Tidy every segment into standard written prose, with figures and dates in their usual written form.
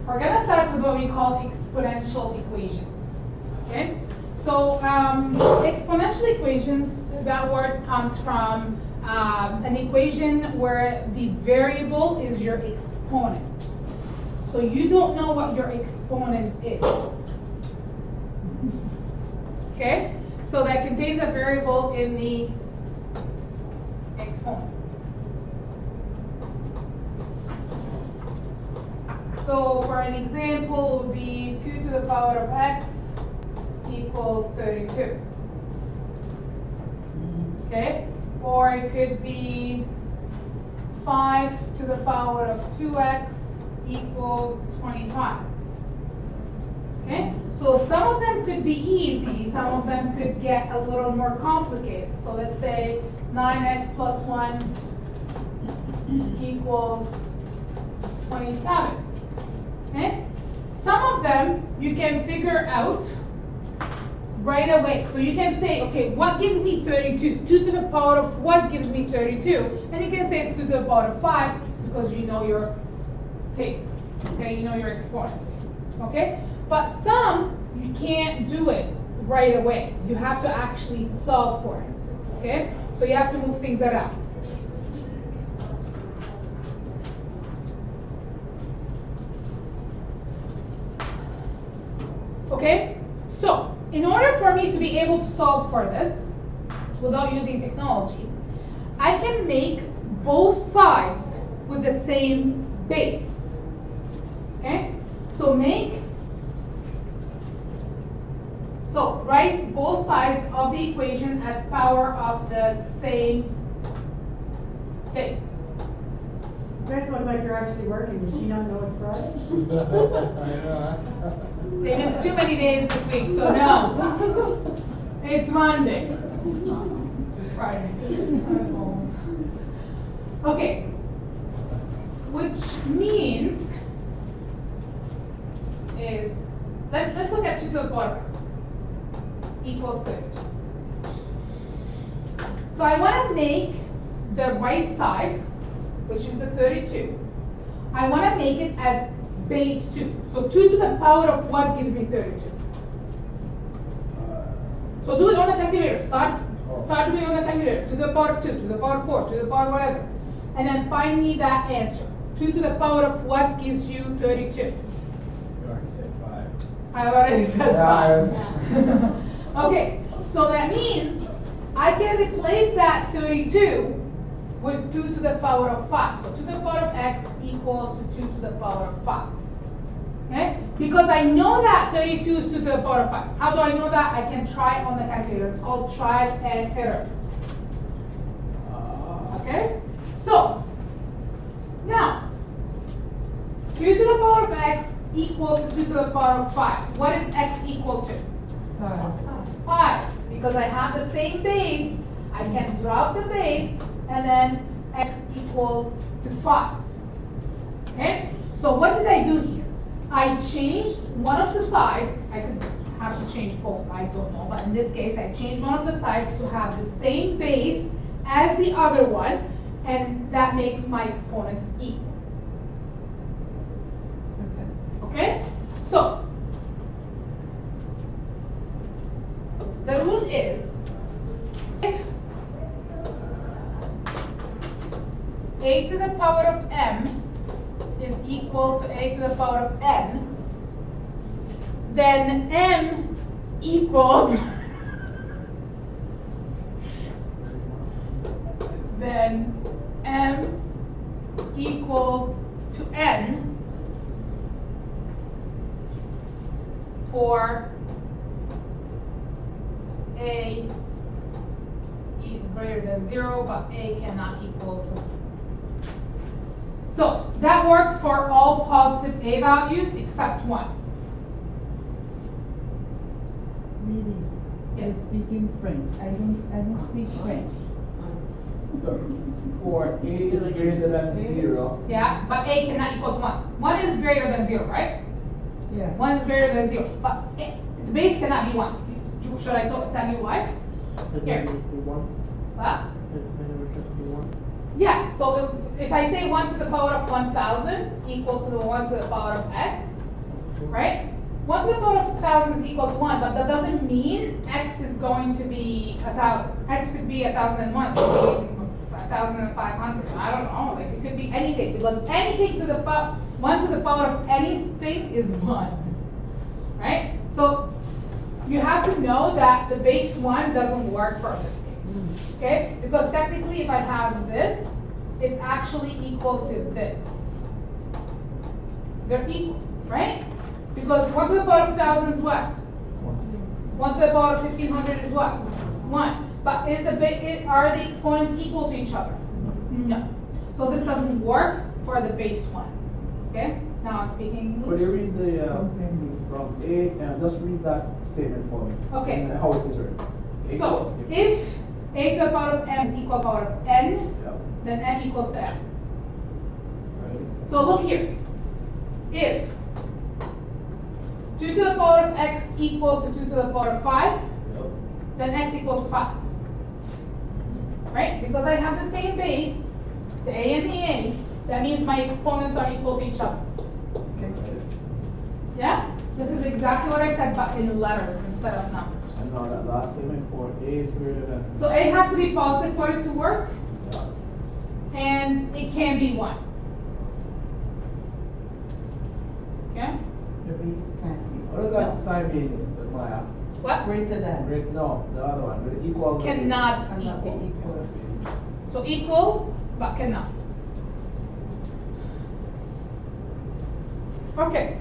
we're going to start with what we call exponential equations. Okay? So exponential equations, that word comes from an equation where the variable is your exponent. So you don't know what your exponent is. Okay? So that contains a variable in the exponent. So for an example, it would be 2 to the power of x equals 32. Okay? Or it could be 5 to the power of 2x equals 25. Okay? So some of them could be easy, some of them could get a little more complicated. So let's say 9x plus 1 equals 27. Okay? Some of them you can figure out right away. So you can say, okay, what gives me 32? 2 to the power of what gives me 32? And you can say it's 2 to the power of 5 because you know your table. Okay, you know your exponent. Okay? But some you can't do it right away. You have to actually solve for it. Okay? So you have to move things around. Okay? So, in order for me to be able to solve for this without using technology, I can make both sides with the same base. Okay? So write both sides of the equation as power of the same base. You guys look like you're actually working. Does she not know it's Friday? They missed too many days this week, so no. It's Monday. It's Friday. Okay. Which means is, let's look at 2 to the power of x equals 32. So I want to make the right side, which is the 32, I want to make it as base 2. So 2 to the power of what gives me 32? So do it on the calculator. Start doing it on the calculator. 2 to the power of 2, to the power of 4, to the power of whatever. And then find me that answer. 2 to the power of what gives you 32? You already said 5. I already said 5. Okay, so that means I can replace that 32 with 2 to the power of 5. So 2 to the power of x equals to 2 to the power of 5. Okay? Because I know that 32 is 2 to the power of 5. How do I know that? I can try on the calculator. It's called trial and error. Okay? So, now, 2 to the power of x equals to 2 to the power of 5. What is x equal to? 5. Because I have the same base, I can drop the base, and then x equals to 5. Okay? So what did I do here? I changed one of the sides. I could have to change both, I don't know. But in this case, I changed one of the sides to have the same base as the other one, and that makes my exponents equal. Okay? So, the rule is, if a to the power of m is equal to a to the power of n, then m equals to n for a greater than 0, but a cannot equal to 1. So that works for all positive a values except 1. Lily, Yes. I speak in French. I don't speak French. So, for a is greater than 0. Yeah, but a cannot equal to 1. 1 is greater than 0, right? Yeah. 1 is greater than 0, but the base cannot be 1. Should I tell you why? Here. What? Yeah, so if I say 1 to the power of 1000 equals to the 1 to the power of x, right? 1 to the power of 1,000 is equal to 1, but that doesn't mean x is going to be 1,000. X could be 1,001, it could be 1,500. I don't know, like it could be anything, because anything to the power, 1 to the power of anything is 1, right? So you have to know that the base 1 doesn't work for this case, okay? Because technically if I have this, it's actually equal to this. They're equal, right? Because 1 to the power of 1,000 is what? 1 to the power of 1,500 is what? 1. But are the exponents equal to each other? No. So this doesn't work for the base 1. Okay? Now I'm speaking Could you English. read the from A and just read that statement for me? Okay. And how it is written. So if a to the power of m is equal to the power of n, Yep. then m equals to m. Right. So look here. If 2 to the power of x equals to 2 to the power of 5, Yep. then x equals to 5. Right? Because I have the same base, the a and the a, that means my exponents are equal to each other. Right. Yeah? This is exactly what I said, but in letters instead of numbers. And now that last statement for A is greater than. So a has to be positive for it to work, Yeah. and it can be 1. Okay? The base can't be. What does that sign mean, Maya? What? Greater than. No, the other one, with equal. Cannot Cannot be equal. equal. So equal, but cannot. Okay.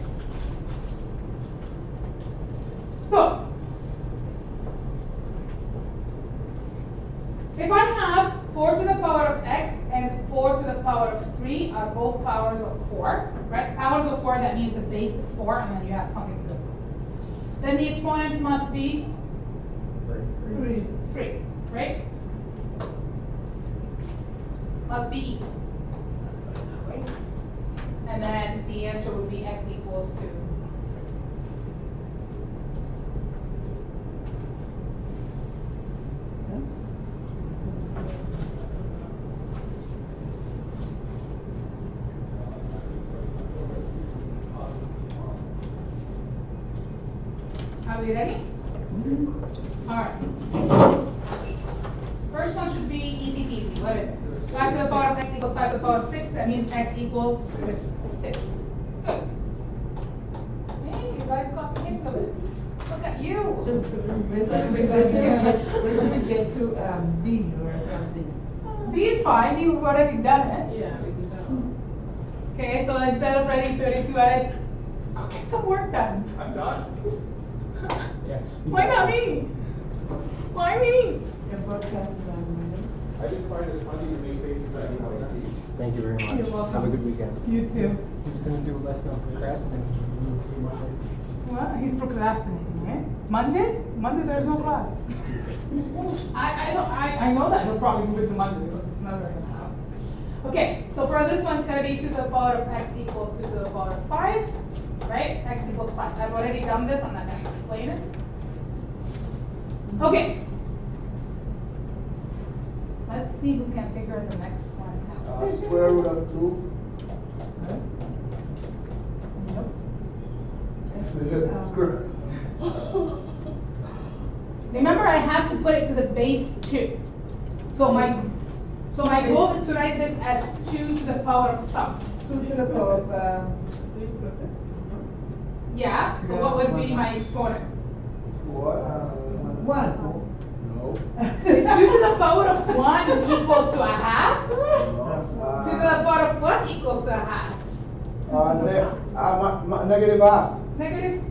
So, if I have 4 to the power of x and 4 to the power of 3 are both powers of 4, right? Powers of 4, that means the base is 4 and then you have something to the then the exponent must be 3. 3, right? Must be equal. Let's put it that way. And then the answer would be x equals to. Are we ready? Alright. First one should be easy peasy. What is it? 5 to the power of x equals 5 to the power of 6. That means x equals 6. Good. Hey, you guys got the hint of it. Look at you. Wait till we get to B or something. B is fine. You've already done it. Yeah, we can go. Okay, so instead of writing 32 at it, go get some work done. I'm done. Yeah. Why not me? Why me? Your broadcast is on, I just find it funny to make faces at me when I teach. Thank you very much. You're welcome. Have a good weekend. You too. Who's gonna do a lesson on procrastinating? Well, he's procrastinating, right? Monday? Monday there's no class. I know that he'll probably move it to Monday because it's never gonna happen. Okay, so for this one it's gonna be 2 to the power of x equals 2 to the power of 5, right? X equals 5. I've already done this, I'm not gonna explain it. Okay. Let's see who can figure the next one out. Square root of 2. Nope. Square. Remember, I have to put it to the base 2. So my goal is to write this as 2 to the power of some. 2 to the power of, Yeah, so what would be my exponent? What? 1. No. Is 2 to the power of 1 equals to a half? 2 to the No. power of what equals to a half? Negative half. Negative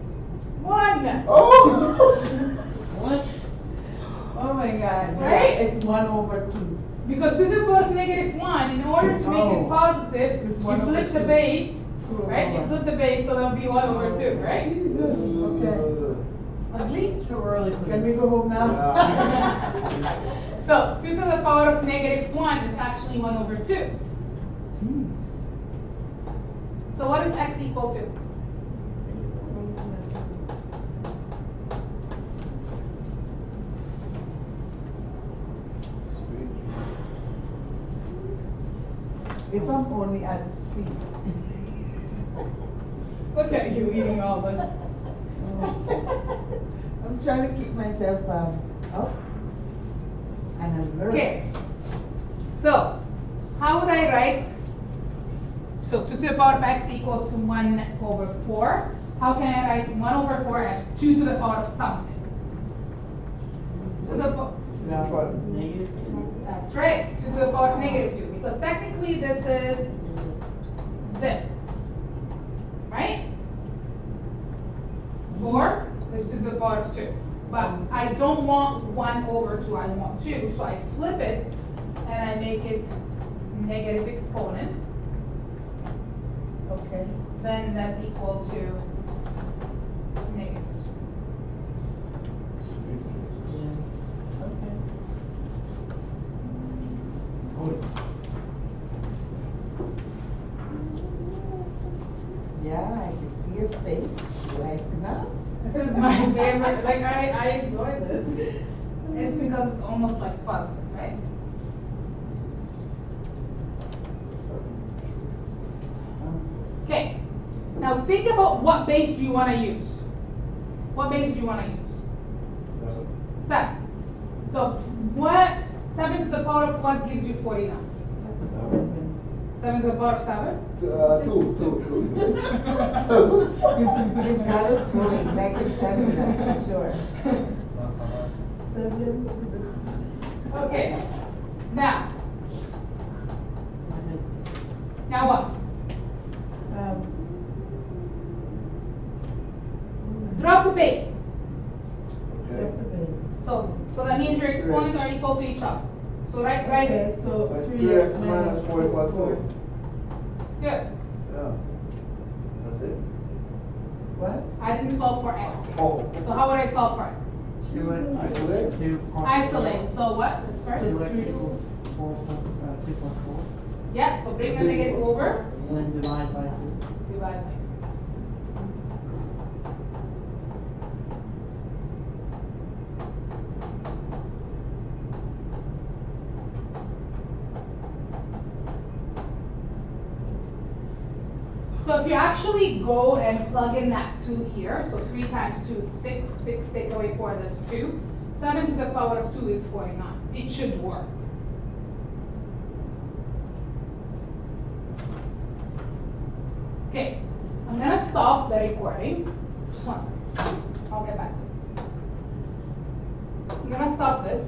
1. Oh! What? Oh my God. Right? It's 1 over 2. Because 2 to the power of negative 1, in order to make Oh. it positive, It's you 1 over flip the 2. base, 2 over right? You 1. flip the base, so that'll be 1 over 2, right? Jesus, okay. Ugly? Too early. Can we go home now? So 2 to the power of negative 1 is actually 1 over 2. So what is x equal to? If I'm only at C. Look at you eating all this. I'm trying to keep myself, up and alert. Okay. So, how would I write? So 2 to the power of x equals to 1 over 4. How can I write 1 over 4 as 2 to the power of something? To the Negative. That's right, 2 to the power of negative 2. Because technically this is this. Right? 4 is to the power of 2. But I don't want 1 over 2, I want 2. So I flip it and I make it negative exponent. Okay. Then that's equal to negative 2. Yeah. Okay. Yeah, I can see your face. You like it now? This is my favorite, like I enjoy this. It's because it's almost like puzzles, right? Okay, now think about what base do you want to use? What base do you want to use? 7. So what, 7 to the power of what gives you 49? 7 to the power of 7? 2. You've got us going, I can tell you that for sure. 7 to the. Okay, now what? Drop the base. Drop the base. So that means your exponents are equal to each other. So right Okay, it. so So it's 3x 3x minus 4 equals 2. Good. Yeah. That's it? What? I didn't solve for x. Oh. So how would I solve for x? Isolate? Isolate. So what? First? So 3. 4 plus 3.4. Yeah, so bring the negative over. And then divide by 2. Divide by 2. So if you actually go and plug in that 2 here, so 3 times 2 is 6, 6 take away 4, that's 2. 7 to the power of 2 is 49. It should work. Okay, I'm gonna stop the recording. Just 1 second. I'll get back to this. I'm gonna stop this.